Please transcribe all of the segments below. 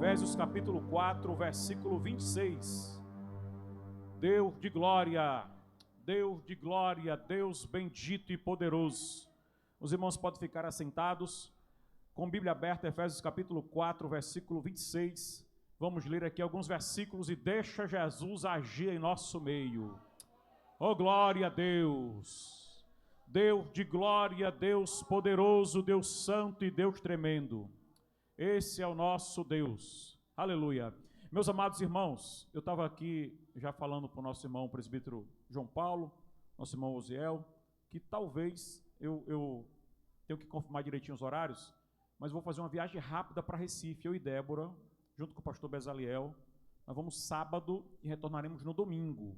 Efésios capítulo 4, versículo 26. Deus de glória, Deus bendito e poderoso. Os irmãos podem ficar assentados, com a Bíblia aberta, Efésios capítulo 4, versículo 26. Vamos ler aqui alguns versículos e deixa Jesus agir em nosso meio. Oh, glória a Deus! Deus de glória, Deus poderoso, Deus santo e Deus tremendo. Esse é o nosso Deus. Aleluia. Meus amados irmãos, eu estava aqui já falando para o nosso irmão presbítero João Paulo, nosso irmão Osiel, que talvez eu tenho que confirmar direitinho os horários, mas vou fazer uma viagem rápida para Recife, eu e Débora, junto com o pastor Bezaliel. Nós vamos sábado e retornaremos no domingo,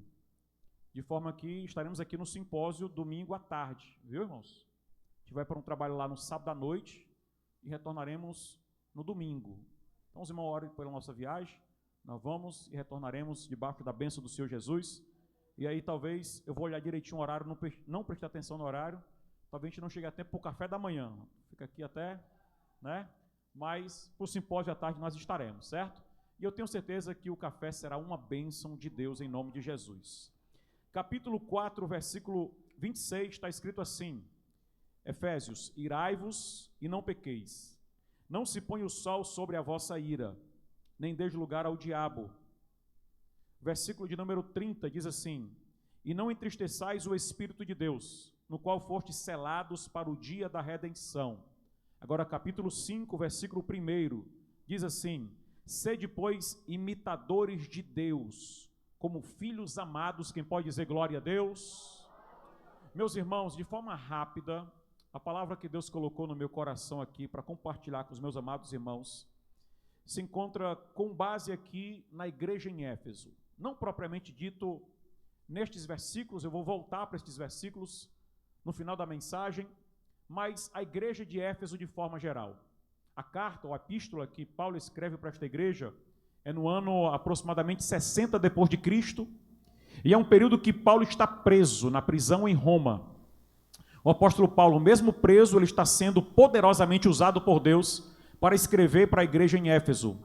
de forma que estaremos aqui no simpósio domingo à tarde, viu, irmãos? A gente vai para um trabalho lá no sábado à noite e retornaremos no domingo. Então, os irmãos orem pela nossa viagem, nós vamos e retornaremos debaixo da bênção do Senhor Jesus. E aí talvez eu vou olhar direitinho o horário, não prestar atenção no horário, talvez a gente não chegue a tempo para o café da manhã, fica aqui até, né? Mas para o simpósio à tarde nós estaremos, certo? E eu tenho certeza que o café será uma bênção de Deus em nome de Jesus. Capítulo 4, versículo 26, está escrito assim: Efésios, irai-vos e não pequeis. Não se põe o sol sobre a vossa ira, nem deis lugar ao diabo. Versículo de número 30 diz assim: E não entristeçais o Espírito de Deus, no qual fostes selados para o dia da redenção. Agora capítulo 5, versículo 1, diz assim: Sede, pois, imitadores de Deus, como filhos amados. Quem pode dizer glória a Deus? Meus irmãos, de forma rápida, a palavra que Deus colocou no meu coração aqui para compartilhar com os meus amados irmãos se encontra com base aqui na igreja em Éfeso. Não propriamente dito nestes versículos, eu vou voltar para estes versículos no final da mensagem, mas a igreja de Éfeso de forma geral. A carta ou a epístola que Paulo escreve para esta igreja é no ano aproximadamente 60 depois de Cristo, e é um período que Paulo está preso na prisão em Roma. O apóstolo Paulo, mesmo preso, ele está sendo poderosamente usado por Deus para escrever para a igreja em Éfeso.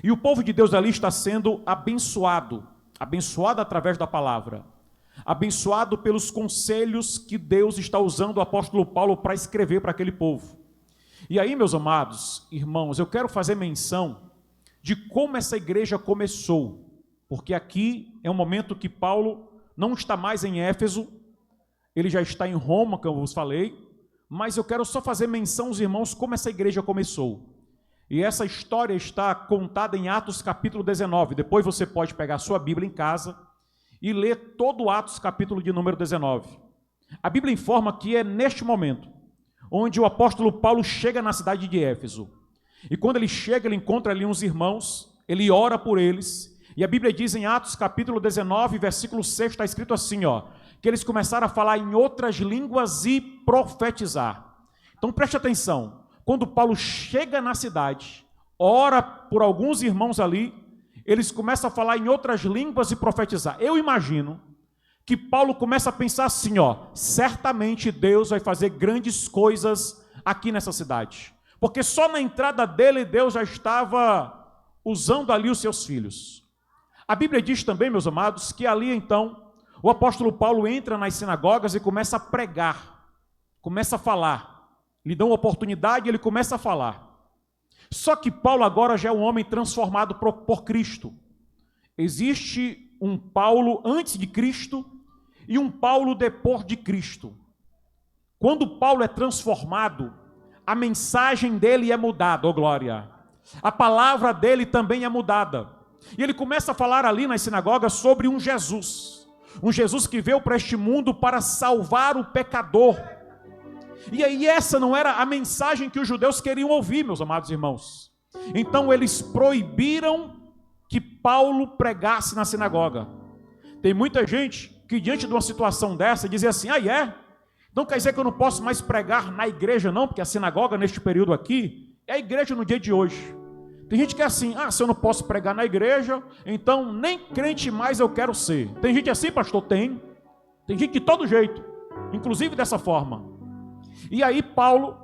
E o povo de Deus ali está sendo abençoado através da palavra, abençoado pelos conselhos que Deus está usando o apóstolo Paulo para escrever para aquele povo. E aí, meus amados irmãos, eu quero fazer menção de como essa igreja começou, porque aqui é um momento que Paulo não está mais em Éfeso, ele já está em Roma, como eu vos falei, mas eu quero só fazer menção aos irmãos como essa igreja começou. E essa história está contada em Atos capítulo 19, depois você pode pegar a sua Bíblia em casa e ler todo o Atos capítulo de número 19. A Bíblia informa que é neste momento onde o apóstolo Paulo chega na cidade de Éfeso. E quando ele chega, ele encontra ali uns irmãos, ele ora por eles, e a Bíblia diz em Atos capítulo 19, versículo 6, está escrito assim, que eles começaram a falar em outras línguas e profetizar. Então preste atenção, quando Paulo chega na cidade, ora por alguns irmãos ali, eles começam a falar em outras línguas e profetizar. Eu imagino que Paulo começa a pensar assim, certamente Deus vai fazer grandes coisas aqui nessa cidade. Porque só na entrada dele, Deus já estava usando ali os seus filhos. A Bíblia diz também, meus amados, que ali então, o apóstolo Paulo entra nas sinagogas e começa a pregar, começa a falar. Lhe dão oportunidade e ele começa a falar. Só que Paulo agora já é um homem transformado por Cristo. Existe um Paulo antes de Cristo e um Paulo depois de Cristo. Quando Paulo é transformado, a mensagem dele é mudada, ó glória. A palavra dele também é mudada. E ele começa a falar ali nas sinagogas sobre um Jesus que veio para este mundo para salvar o pecador. E aí essa não era a mensagem que os judeus queriam ouvir, meus amados irmãos. Então eles proibiram que Paulo pregasse na sinagoga. Tem muita gente que diante de uma situação dessa dizia assim, então quer dizer que eu não posso mais pregar na igreja não, porque a sinagoga neste período aqui é a igreja no dia de hoje. Tem gente que é assim, se eu não posso pregar na igreja, então nem crente mais eu quero ser. Tem gente assim, pastor? Tem. Tem gente de todo jeito, inclusive dessa forma. E aí Paulo,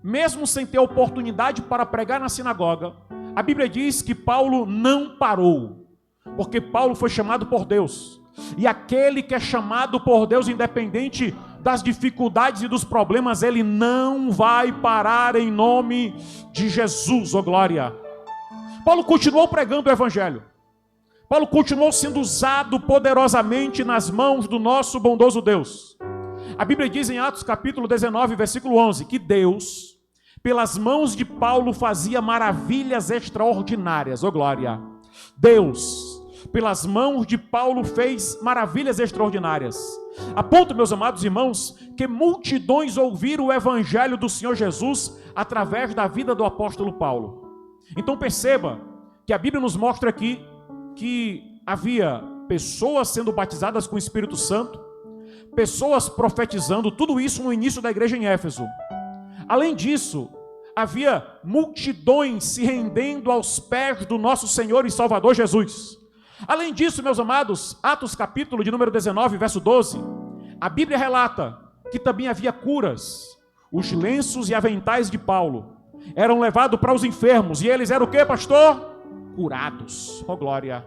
mesmo sem ter oportunidade para pregar na sinagoga, A Bíblia diz que Paulo não parou, porque Paulo foi chamado por Deus. E aquele que é chamado por Deus, independente das dificuldades e dos problemas, ele não vai parar em nome de Jesus, oh glória. Paulo continuou pregando o evangelho. Paulo continuou sendo usado poderosamente nas mãos do nosso bondoso Deus. A Bíblia diz em Atos capítulo 19, versículo 11, que Deus, pelas mãos de Paulo, fazia maravilhas extraordinárias, oh glória. Deus, pelas mãos de Paulo, fez maravilhas extraordinárias. A ponto, meus amados irmãos, que multidões ouviram o evangelho do Senhor Jesus através da vida do apóstolo Paulo. Então perceba que a Bíblia nos mostra aqui que havia pessoas sendo batizadas com o Espírito Santo, pessoas profetizando, tudo isso no início da igreja em Éfeso. Além disso, havia multidões se rendendo aos pés do nosso Senhor e Salvador Jesus. Além disso, meus amados, Atos capítulo de número 19, verso 12, a Bíblia relata que também havia curas. Os lenços e aventais de Paulo eram levados para os enfermos, e eles eram o que, pastor? Curados. Oh glória.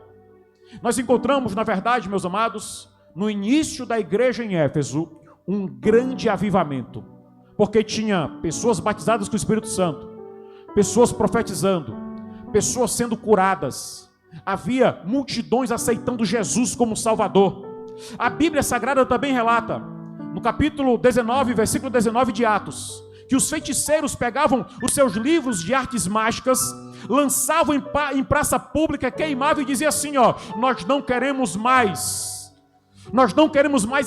Nós encontramos, na verdade, meus amados, no início da igreja em Éfeso, um grande avivamento, porque tinha pessoas batizadas com o Espírito Santo, pessoas profetizando, pessoas sendo curadas, havia multidões aceitando Jesus como Salvador. A Bíblia Sagrada também relata, no capítulo 19, versículo 19 de Atos, que os feiticeiros pegavam os seus livros de artes mágicas, lançavam em praça pública, queimavam e diziam assim, ó, nós não queremos mais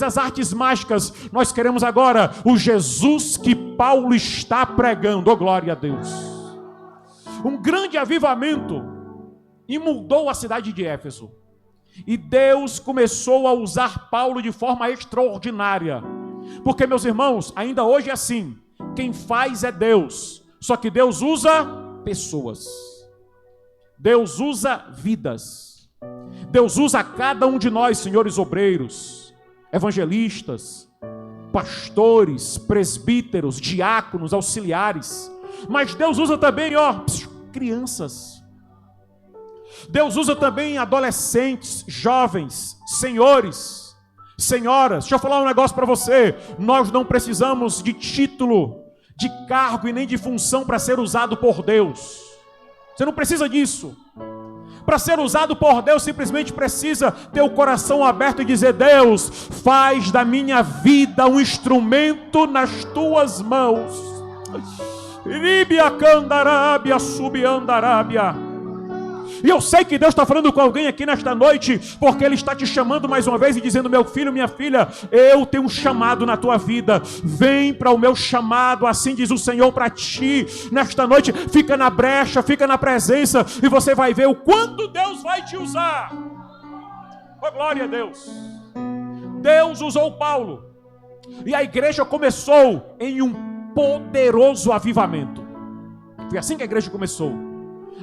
as artes mágicas, nós queremos agora o Jesus que Paulo está pregando, oh glória a Deus. Um grande avivamento inundou a cidade de Éfeso, e Deus começou a usar Paulo de forma extraordinária, porque, meus irmãos, ainda hoje é assim, quem faz é Deus, só que Deus usa pessoas, Deus usa vidas, Deus usa cada um de nós, senhores obreiros, evangelistas, pastores, presbíteros, diáconos, auxiliares, mas Deus usa também, crianças, Deus usa também adolescentes, jovens, senhores, senhoras. Deixa eu falar um negócio para você, nós não precisamos de título, de cargo e nem de função para ser usado por Deus. Você não precisa disso. Para ser usado por Deus, simplesmente precisa ter o coração aberto e dizer, Deus, faz da minha vida um instrumento nas tuas mãos. Iríbia candarábia, subiandarábia. E eu sei que Deus está falando com alguém aqui nesta noite, porque Ele está te chamando mais uma vez e dizendo, meu filho, minha filha, eu tenho um chamado na tua vida, vem para o meu chamado, assim diz o Senhor para ti, nesta noite, fica na brecha, fica na presença, e você vai ver o quanto Deus vai te usar. Oh, glória a Deus. Deus usou Paulo, e a igreja começou em um poderoso avivamento. Foi assim que a igreja começou.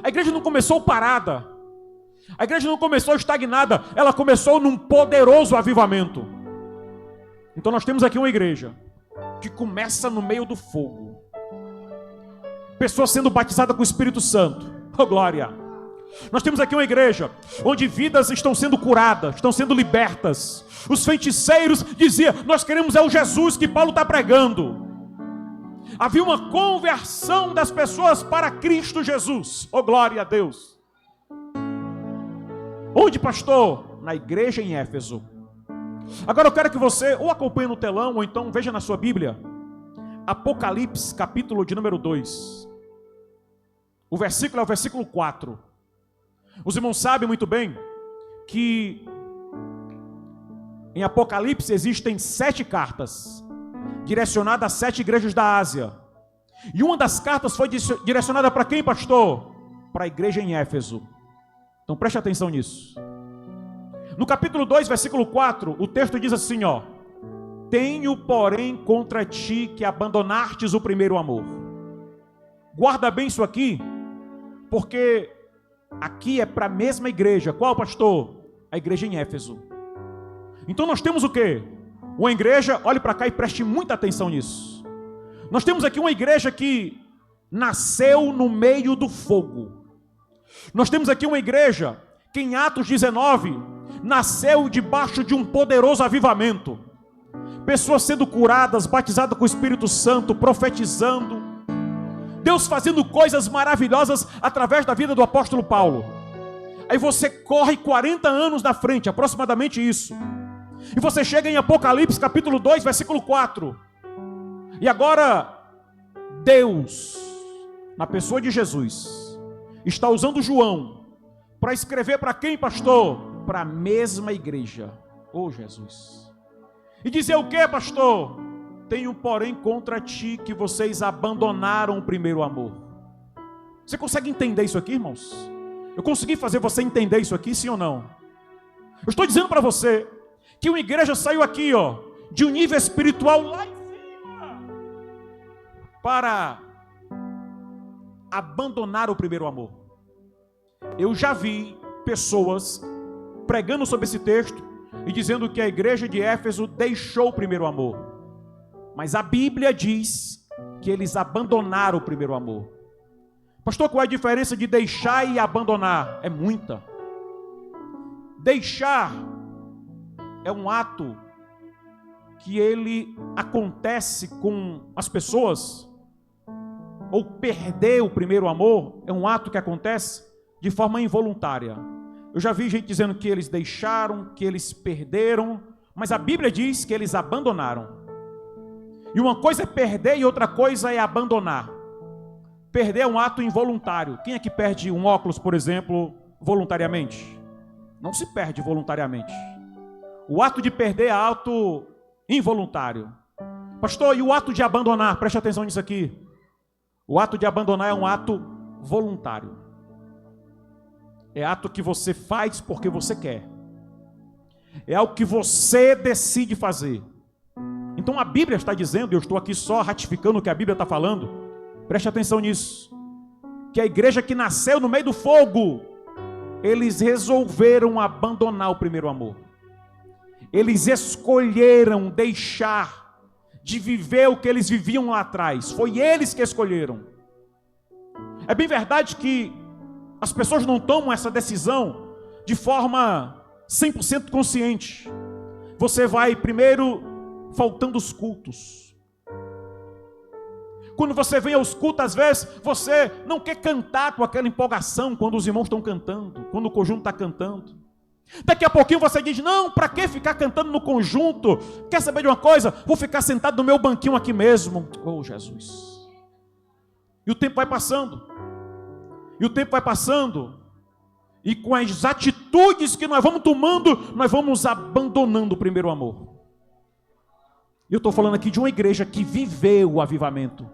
A igreja não começou parada, a igreja não começou estagnada, ela começou num poderoso avivamento. Então nós temos aqui uma igreja que começa no meio do fogo, pessoas sendo batizadas com o Espírito Santo, oh glória. Nós temos aqui uma igreja onde vidas estão sendo curadas, estão sendo libertas. Os feiticeiros diziam, nós queremos o Jesus que Paulo está pregando. Havia uma conversão das pessoas para Cristo Jesus. Oh, glória a Deus. Onde, pastor? Na igreja em Éfeso. Agora eu quero que você ou acompanhe no telão, ou então veja na sua Bíblia, Apocalipse, capítulo de número 2. O versículo é o versículo 4. Os irmãos sabem muito bem que em Apocalipse existem 7 cartas direcionada a 7 igrejas da Ásia. E uma das cartas foi direcionada para quem, pastor? Para a igreja em Éfeso. Então preste atenção nisso. No capítulo 2, versículo 4, o texto diz assim, ó: tenho, porém, contra ti que abandonastes o primeiro amor. Guarda bem isso aqui, porque aqui é para a mesma igreja. Qual, pastor? A igreja em Éfeso. Então nós temos o quê? Uma igreja, olhe para cá e preste muita atenção nisso. Nós temos aqui uma igreja que nasceu no meio do fogo. Nós temos aqui uma igreja que em Atos 19 nasceu debaixo de um poderoso avivamento. Pessoas sendo curadas, batizadas com o Espírito Santo, profetizando. Deus fazendo coisas maravilhosas através da vida do apóstolo Paulo. Aí você corre 40 anos na frente, aproximadamente isso. E você chega em Apocalipse capítulo 2, versículo 4. E agora, Deus, na pessoa de Jesus, está usando João para escrever para quem, pastor? Para a mesma igreja. Oh, Jesus. E dizer o que, pastor? Tenho, porém, contra ti que vocês abandonaram o primeiro amor. Você consegue entender isso aqui, irmãos? Eu consegui fazer você entender isso aqui, sim ou não? Eu estou dizendo para você que uma igreja saiu aqui, ó, de um nível espiritual lá em cima, para abandonar o primeiro amor. Eu já vi pessoas pregando sobre esse texto e dizendo que a igreja de Éfeso deixou o primeiro amor. Mas a Bíblia diz que eles abandonaram o primeiro amor. Pastor, qual é a diferença de deixar e abandonar? É muita. Deixar é um ato que ele acontece com as pessoas, ou perder o primeiro amor é um ato que acontece de forma involuntária. Eu já vi gente dizendo que eles deixaram, que eles perderam, mas a Bíblia diz que eles abandonaram. E uma coisa é perder e outra coisa é abandonar. Perder é um ato involuntário. Quem é que perde um óculos, por exemplo, voluntariamente? Não se perde voluntariamente. O ato de perder é ato involuntário. Pastor, e o ato de abandonar? Preste atenção nisso aqui. O ato de abandonar é um ato voluntário. É ato que você faz porque você quer. É algo que você decide fazer. Então a Bíblia está dizendo, eu estou aqui só ratificando o que a Bíblia está falando, preste atenção nisso, que a igreja que nasceu no meio do fogo, eles resolveram abandonar o primeiro amor. Eles escolheram deixar de viver o que eles viviam lá atrás. Foi eles que escolheram. É bem verdade que as pessoas não tomam essa decisão de forma 100% consciente. Você vai primeiro faltando os cultos. Quando você vem aos cultos, às vezes, você não quer cantar com aquela empolgação quando os irmãos estão cantando, quando o conjunto está cantando. Daqui a pouquinho você diz, não, para que ficar cantando no conjunto? Quer saber de uma coisa? Vou ficar sentado no meu banquinho aqui mesmo. Oh, Jesus. E o tempo vai passando. E o tempo vai passando. E com as atitudes que nós vamos tomando, nós vamos abandonando o primeiro amor. Eu estou falando aqui de uma igreja que viveu o avivamento.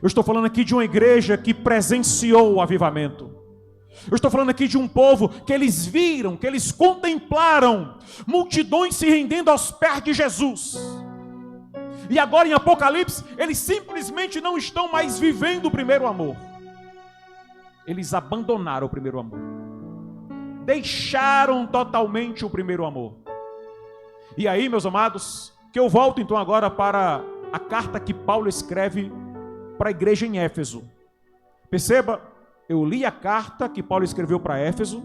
Eu estou falando aqui de uma igreja que presenciou o avivamento. Eu estou falando aqui de um povo que eles viram, que eles contemplaram multidões se rendendo aos pés de Jesus. E agora em Apocalipse, eles simplesmente não estão mais vivendo o primeiro amor. Eles abandonaram o primeiro amor. Deixaram totalmente o primeiro amor. E aí, meus amados, que eu volto então agora para a carta que Paulo escreve para a igreja em Éfeso. Perceba, eu li a carta que Paulo escreveu para Éfeso,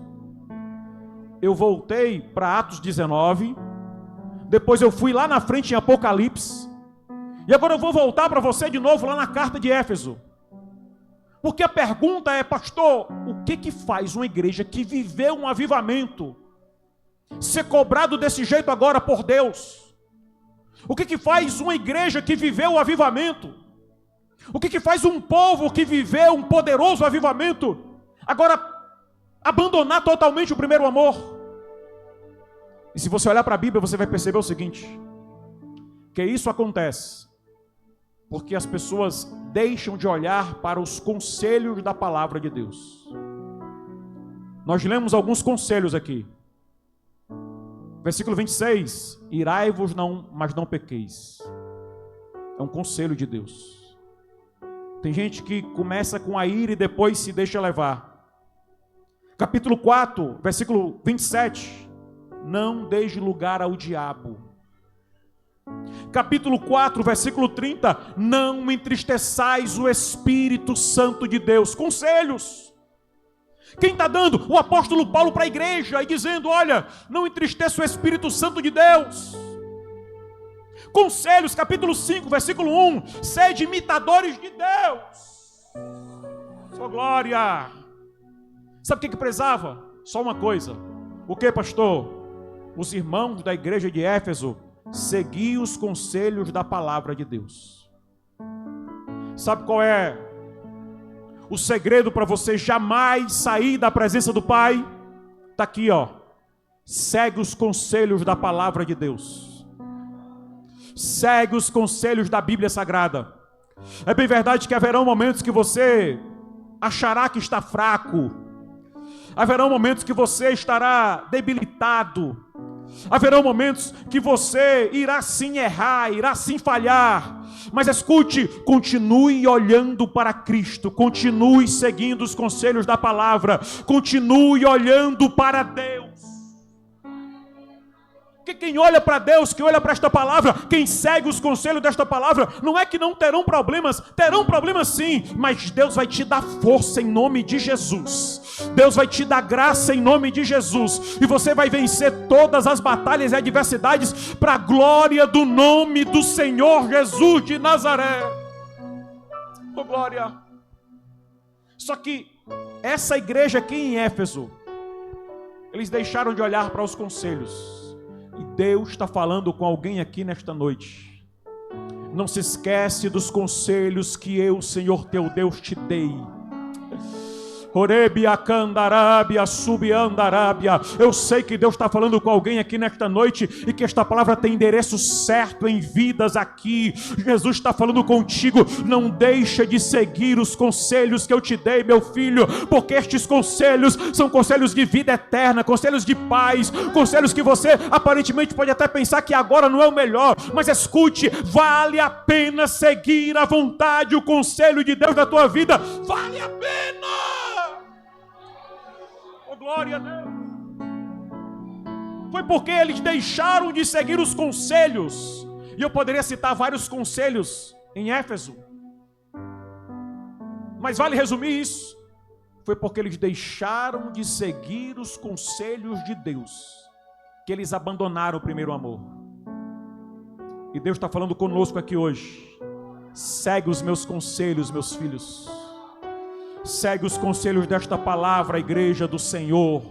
eu voltei para Atos 19, depois eu fui lá na frente em Apocalipse, e agora eu vou voltar para você de novo lá na carta de Éfeso. Porque a pergunta é, pastor, o que faz uma igreja que viveu um avivamento ser cobrado desse jeito agora por Deus? O que faz uma igreja que viveu o avivamento? O que faz um povo que viveu um poderoso avivamento agora abandonar totalmente o primeiro amor? E se você olhar para a Bíblia, você vai perceber o seguinte, que isso acontece porque as pessoas deixam de olhar para os conselhos da palavra de Deus. Nós lemos alguns conselhos aqui. Versículo 26, irai-vos mas não pequeis. É um conselho de Deus. Tem gente que começa com a ira e depois se deixa levar. Capítulo 4, versículo 27, não deixe lugar ao diabo. Capítulo 4, versículo 30, não entristeçais o Espírito Santo de Deus. Conselhos. Quem está dando? O apóstolo Paulo para a igreja, e dizendo: olha, não entristeça o Espírito Santo de Deus. Conselhos, capítulo 5, versículo 1: sede imitadores de Deus. Sua glória. Sabe o que prezava? Só uma coisa. O que, pastor? Os irmãos da igreja de Éfeso seguiam os conselhos da palavra de Deus. Sabe qual é o segredo para você jamais sair da presença do Pai? Está aqui, ó. Segue os conselhos da palavra de Deus. Segue os conselhos da Bíblia Sagrada. É bem verdade que haverão momentos que você achará que está fraco. Haverão momentos que você estará debilitado. Haverão momentos que você irá sim errar, irá sim falhar. Mas escute, continue olhando para Cristo, continue seguindo os conselhos da palavra, continue olhando para Deus. Porque quem olha para Deus, quem olha para esta palavra, quem segue os conselhos desta palavra, não é que não terão problemas sim, mas Deus vai te dar força em nome de Jesus. Deus vai te dar graça em nome de Jesus, e você vai vencer todas as batalhas e adversidades para a glória do nome do Senhor Jesus de Nazaré. Oh, glória! Só que essa igreja aqui em Éfeso, eles deixaram de olhar para os conselhos. E Deus está falando com alguém aqui nesta noite. Não se esquece dos conselhos que eu, Senhor teu Deus, te dei. Orebia, candarábia, subiandarábia. Eu sei que Deus está falando com alguém aqui nesta noite e que esta palavra tem endereço certo em vidas aqui. Jesus está falando contigo. Não deixa de seguir os conselhos que eu te dei, meu filho, porque estes conselhos são conselhos de vida eterna, conselhos de paz, conselhos que você aparentemente pode até pensar que agora não é o melhor, mas escute, vale a pena seguir a vontade, o conselho de Deus na tua vida. Vale a pena! Glória a Deus. Foi porque eles deixaram de seguir os conselhos. E eu poderia citar vários conselhos em Éfeso, mas vale resumir isso. Foi porque eles deixaram de seguir os conselhos de Deus, que eles abandonaram o primeiro amor. E Deus está falando conosco aqui hoje. Segue os meus conselhos, meus filhos. Segue os conselhos desta palavra, igreja do Senhor,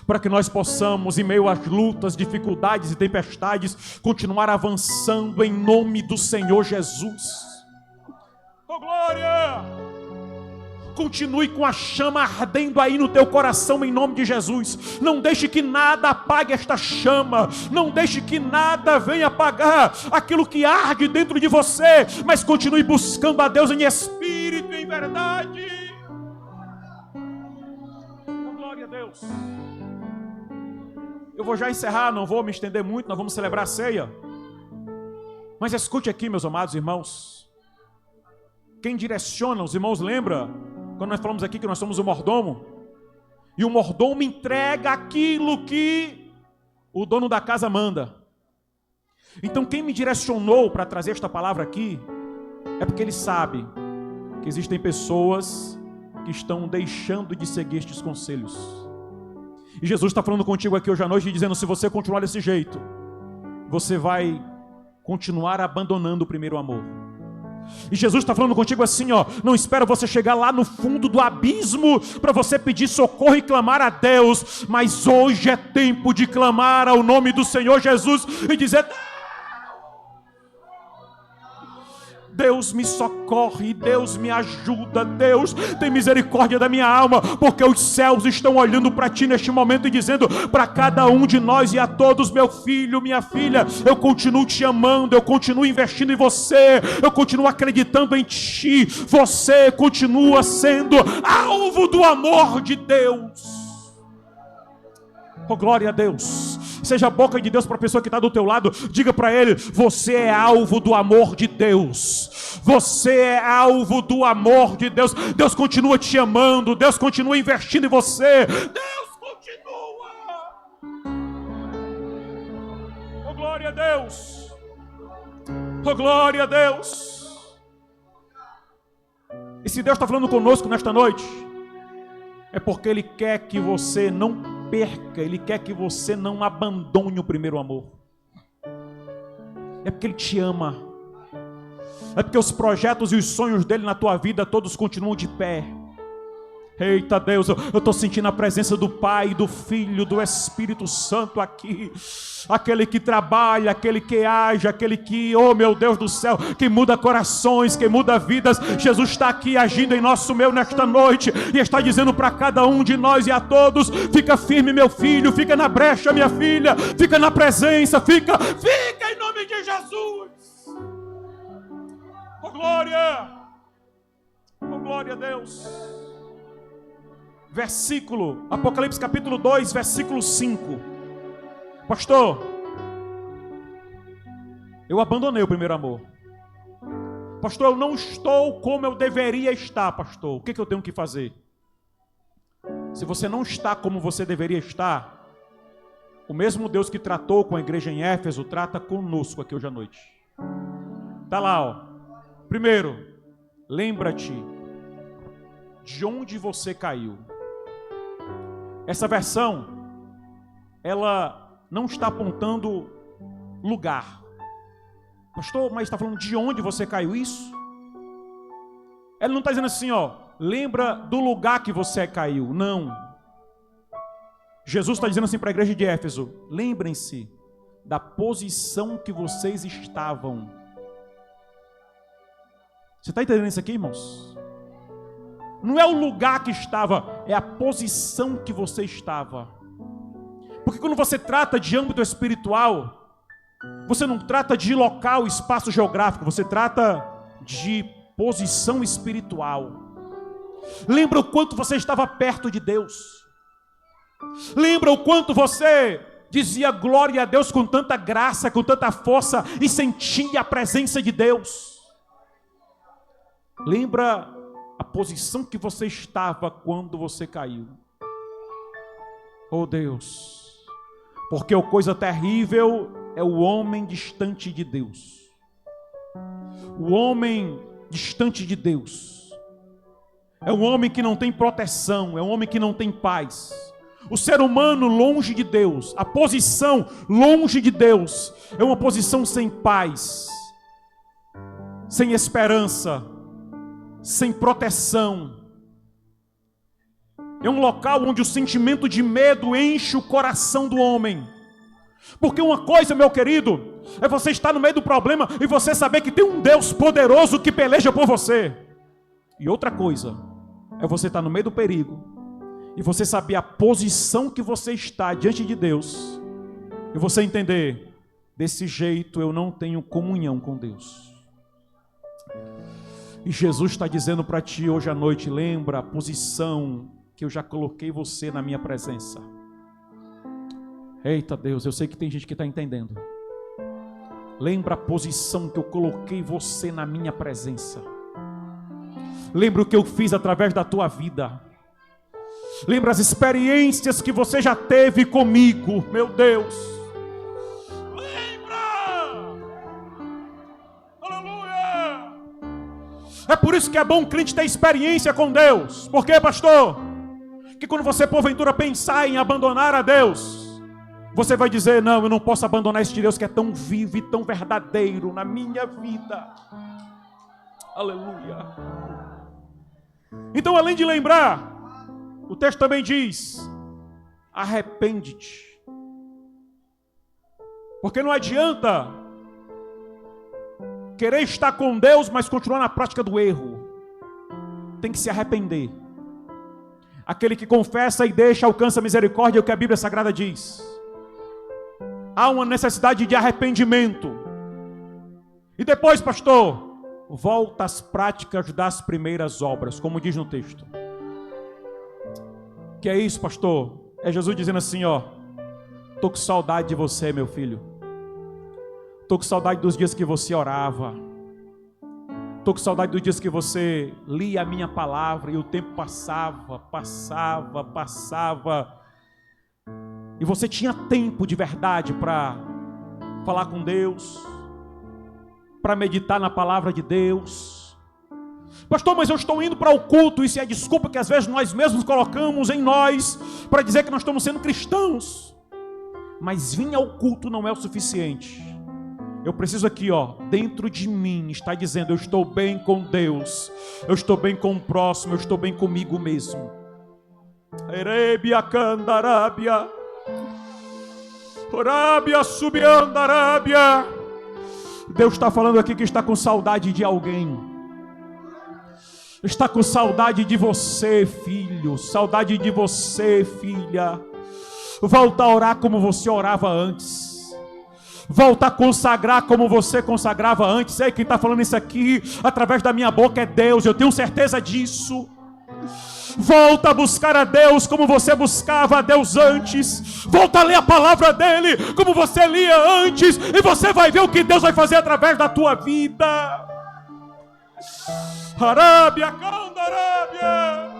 para que nós possamos, em meio às lutas, dificuldades e tempestades, continuar avançando em nome do Senhor Jesus. Oh, glória! Continue com a chama ardendo aí no teu coração em nome de Jesus. Não deixe que nada apague esta chama. Não deixe que nada venha apagar aquilo que arde dentro de você. Mas continue buscando a Deus em espírito e em verdade. Deus. Eu vou já encerrar, não vou me estender muito, nós vamos celebrar a ceia. Mas escute aqui, meus amados irmãos. Quem direciona, os irmãos lembra quando nós falamos aqui que nós somos o mordomo? E o mordomo entrega aquilo que o dono da casa manda. Então quem me direcionou para trazer esta palavra aqui é porque ele sabe que existem pessoas que estão deixando de seguir estes conselhos. E Jesus está falando contigo aqui hoje à noite, dizendo: se você continuar desse jeito, você vai continuar abandonando o primeiro amor. E Jesus está falando contigo assim, ó: não espera você chegar lá no fundo do abismo para você pedir socorro e clamar a Deus, mas hoje é tempo de clamar ao nome do Senhor Jesus e dizer: Deus me socorre, Deus me ajuda, Deus tem misericórdia da minha alma, porque os céus estão olhando para ti neste momento e dizendo para cada um de nós e a todos: meu filho, minha filha, eu continuo te amando, eu continuo investindo em você, eu continuo acreditando em ti, você continua sendo alvo do amor de Deus. Oh, glória a Deus. Seja a boca de Deus para a pessoa que está do teu lado. Diga para ele: você é alvo do amor de Deus. Você é alvo do amor de Deus. Deus continua te amando. Deus continua investindo em você. Deus continua. Oh, glória a Deus. Oh, glória a Deus. E se Deus está falando conosco nesta noite, é porque Ele quer que você não perca, Ele quer que você não abandone o primeiro amor. É porque Ele te ama. É porque os projetos e os sonhos dEle na tua vida todos continuam de pé. Eita Deus, eu estou sentindo a presença do Pai, do Filho, do Espírito Santo aqui. Aquele que trabalha, aquele que age, aquele que, oh meu Deus do céu, que muda corações, que muda vidas. Jesus está aqui agindo em nosso meio nesta noite e está dizendo para cada um de nós e a todos: fica firme, meu filho, fica na brecha, minha filha, fica na presença, fica em nome de Jesus. Oh glória, oh glória a Deus. Versículo, Apocalipse capítulo 2, versículo 5. Pastor, eu abandonei o primeiro amor. Pastor, eu não estou como eu deveria estar, pastor. O que eu tenho que fazer? Se você não está como você deveria estar, o mesmo Deus que tratou com a igreja em Éfeso, trata conosco aqui hoje à noite. Está lá, ó. Primeiro, lembra-te de onde você caiu. Essa versão, ela não está apontando lugar. Pastor, mas está falando de onde você caiu isso? Ela não está dizendo assim, ó, lembra do lugar que você caiu. Não. Jesus está dizendo assim para a igreja de Éfeso: lembrem-se da posição que vocês estavam. Você está entendendo isso aqui, irmãos? Não é o lugar que estava, é a posição que você estava. Porque quando você trata de âmbito espiritual, você não trata de local, espaço geográfico, você trata de posição espiritual. Lembra o quanto você estava perto de Deus. Lembra o quanto você dizia glória a Deus com tanta graça, com tanta força e sentia a presença de Deus. Lembra a posição que você estava quando você caiu. Oh Deus, porque a coisa terrível é o homem distante de Deus. O homem distante de Deus é um homem que não tem proteção, é um homem que não tem paz. O ser humano longe de Deus, a posição longe de Deus, é uma posição sem paz, sem esperança, sem proteção. É um local onde o sentimento de medo enche o coração do homem. Porque uma coisa, meu querido, é você estar no meio do problema e você saber que tem um Deus poderoso que peleja por você. E outra coisa é você estar no meio do perigo e você saber a posição que você está diante de Deus e você entender: desse jeito eu não tenho comunhão com Deus. E Jesus está dizendo para ti hoje à noite: lembra a posição que eu já coloquei você na minha presença. Eita Deus, eu sei que tem gente que está entendendo. Lembra a posição que eu coloquei você na minha presença. Lembra o que eu fiz através da tua vida. Lembra as experiências que você já teve comigo, meu Deus. É por isso que é bom o crente ter experiência com Deus. Por quê, pastor? Que quando você porventura pensar em abandonar a Deus, você vai dizer: não, eu não posso abandonar este Deus que é tão vivo e tão verdadeiro na minha vida. Aleluia. Então, além de lembrar, o texto também diz: arrepende-te. Porque não adianta querer estar com Deus, mas continuar na prática do erro. Tem que se arrepender. Aquele que confessa e deixa alcança a misericórdia, é o que a Bíblia Sagrada diz. Há uma necessidade de arrependimento. E depois, pastor, volta às práticas das primeiras obras, como diz no texto. Que é isso, pastor? É Jesus dizendo assim, ó: estou com saudade de você, meu filho. Estou com saudade dos dias que você orava. Estou com saudade dos dias que você lia a minha palavra e o tempo passava. E você tinha tempo de verdade para falar com Deus, para meditar na palavra de Deus. Pastor, mas eu estou indo para o culto. Isso é desculpa que às vezes nós mesmos colocamos em nós para dizer que nós estamos sendo cristãos. Mas vir ao culto não é o suficiente. Eu preciso aqui, dentro de mim, estar dizendo: eu estou bem com Deus, eu estou bem com o próximo, eu estou bem comigo mesmo. Erebia candarábia, orábia subiandarábia. Deus está falando aqui que está com saudade de alguém. Está com saudade de você, filho, saudade de você, filha. Volta a orar como você orava antes. Volta a consagrar como você consagrava antes. Ei, quem está falando isso aqui através da minha boca é Deus, eu tenho certeza disso. Volta a buscar a Deus como você buscava a Deus antes. Volta a ler a palavra dele como você lia antes, e você vai ver o que Deus vai fazer através da tua vida. Arábia, canta Arábia.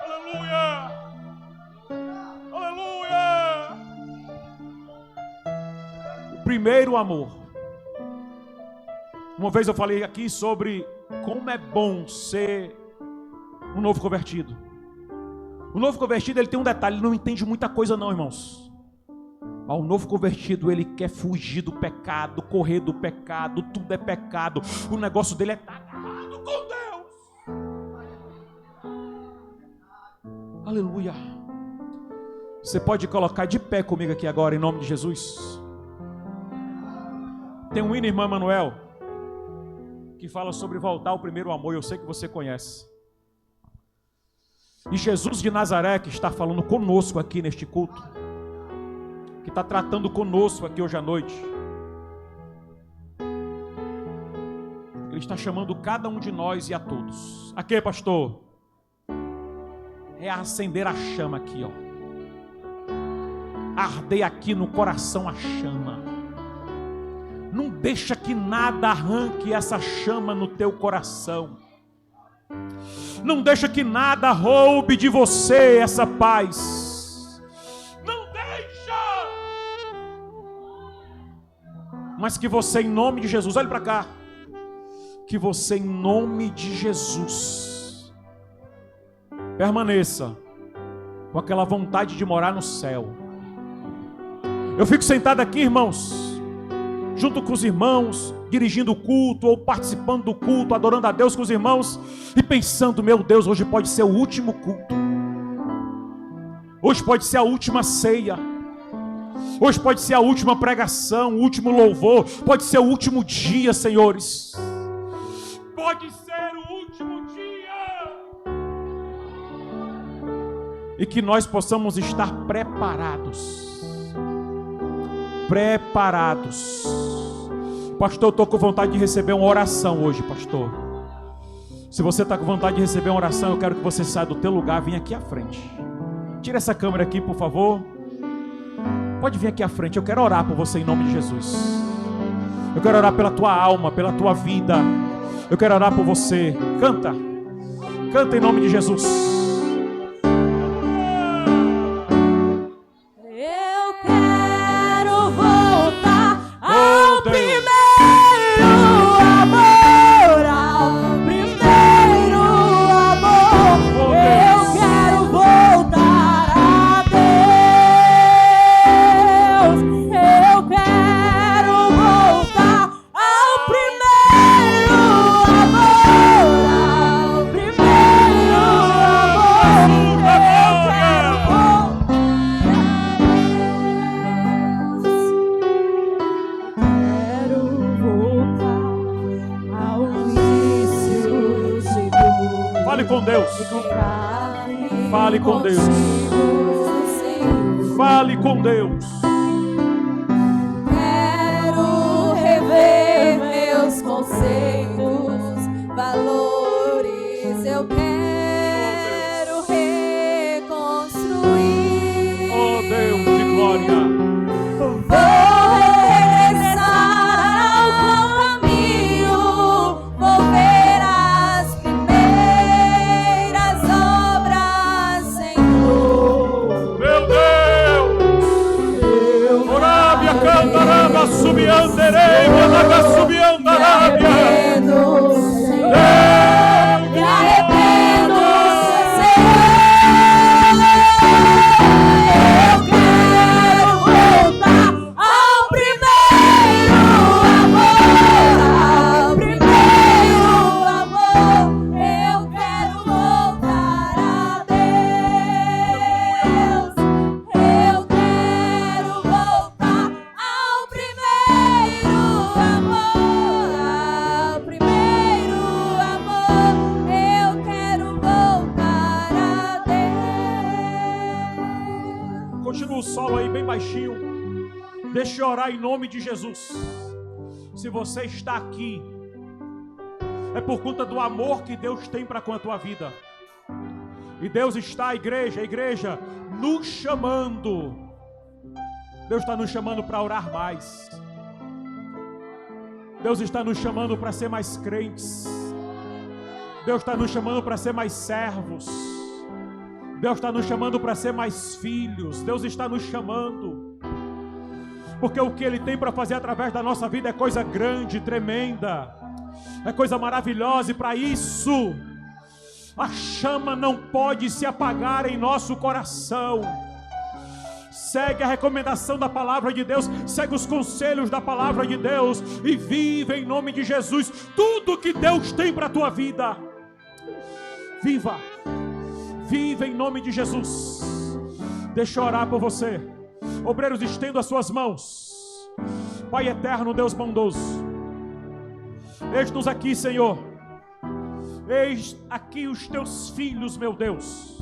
Aleluia. Aleluia. O primeiro amor. Uma vez eu falei aqui sobre como é bom ser um novo convertido. O novo convertido, ele tem um detalhe: ele não entende muita coisa não, irmãos. Mas o novo convertido, ele quer fugir do pecado, correr do pecado, tudo é pecado. O negócio dele é estar agarrado com Deus. Aleluia. Você pode colocar de pé comigo aqui agora, em nome de Jesus. Tem um hino, irmã Manuel, que fala sobre voltar ao primeiro amor. Eu sei que você conhece. E Jesus de Nazaré, que está falando conosco aqui neste culto, que está tratando conosco aqui hoje à noite, Ele está chamando cada um de nós e a todos. Aqui, pastor, é acender a chama aqui, arder aqui no coração a chama. Não deixa que nada arranque essa chama no teu coração. Não deixa que nada roube de você essa paz. Não deixa. Mas que você, em nome de Jesus, olhe para cá, que você, em nome de Jesus, permaneça com aquela vontade de morar no céu. Eu fico sentado aqui, irmãos, junto com os irmãos, dirigindo o culto ou participando do culto, adorando a Deus com os irmãos e pensando: meu Deus, hoje pode ser o último culto, hoje pode ser a última ceia, hoje pode ser a última pregação, o último louvor, pode ser o último dia, senhores, pode ser o último dia, e que nós possamos estar preparados. Pastor, eu estou com vontade de receber uma oração hoje, pastor. Se você está com vontade de receber uma oração, eu quero que você saia do teu lugar, venha aqui à frente. Tira essa câmera aqui, por favor. Pode vir aqui à frente, eu quero orar por você em nome de Jesus. Eu quero orar pela tua alma, pela tua vida. Eu quero orar por você. Canta, canta em nome de Jesus. Fale com Deus. Fale com Deus. Quero rever meus conceitos, valores. Eu quero reconstruir. Oh Deus de glória. Subiandarei, Subiandarei, Continua o solo aí bem baixinho. Deixa eu orar em nome de Jesus. Se você está aqui, é por conta do amor que Deus tem para com a tua vida. E Deus está, a igreja, nos chamando. Deus está nos chamando para orar mais. Deus está nos chamando para ser mais crentes. Deus está nos chamando para ser mais servos. Deus está nos chamando para ser mais filhos. Deus está nos chamando. Porque o que Ele tem para fazer através da nossa vida é coisa grande, tremenda. É coisa maravilhosa, e para isso a chama não pode se apagar em nosso coração. Segue a recomendação da palavra de Deus, segue os conselhos da palavra de Deus e vive em nome de Jesus tudo que Deus tem para a tua vida. Viva em nome de Jesus. Deixa eu orar por você. Obreiros, estendo as suas mãos. Pai eterno, Deus bondoso, eis-nos aqui, Senhor. Eis aqui os teus filhos, meu Deus.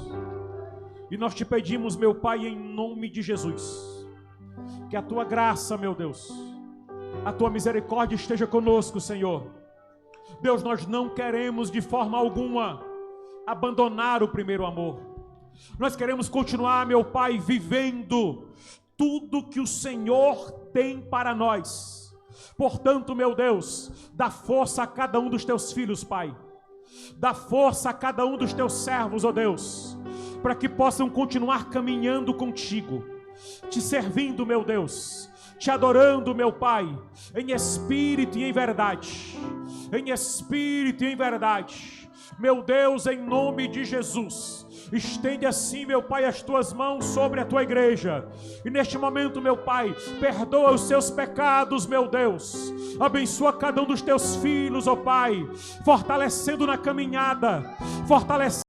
E nós te pedimos, meu Pai, em nome de Jesus, que a tua graça, meu Deus, a tua misericórdia esteja conosco, Senhor. Deus, nós não queremos de forma alguma abandonar o primeiro amor. Nós queremos continuar, meu Pai, vivendo tudo que o Senhor tem para nós. Portanto, meu Deus, dá força a cada um dos teus filhos, Pai. Dá força a cada um dos teus servos, ó Deus, para que possam continuar caminhando contigo, te servindo, meu Deus, te adorando, meu Pai, em espírito e em verdade. Em espírito e em verdade. Meu Deus, em nome de Jesus, estende assim, meu Pai, as tuas mãos sobre a tua igreja. E neste momento, meu Pai, perdoa os seus pecados, meu Deus. Abençoa cada um dos teus filhos, ó Pai, fortalecendo na caminhada, fortalecendo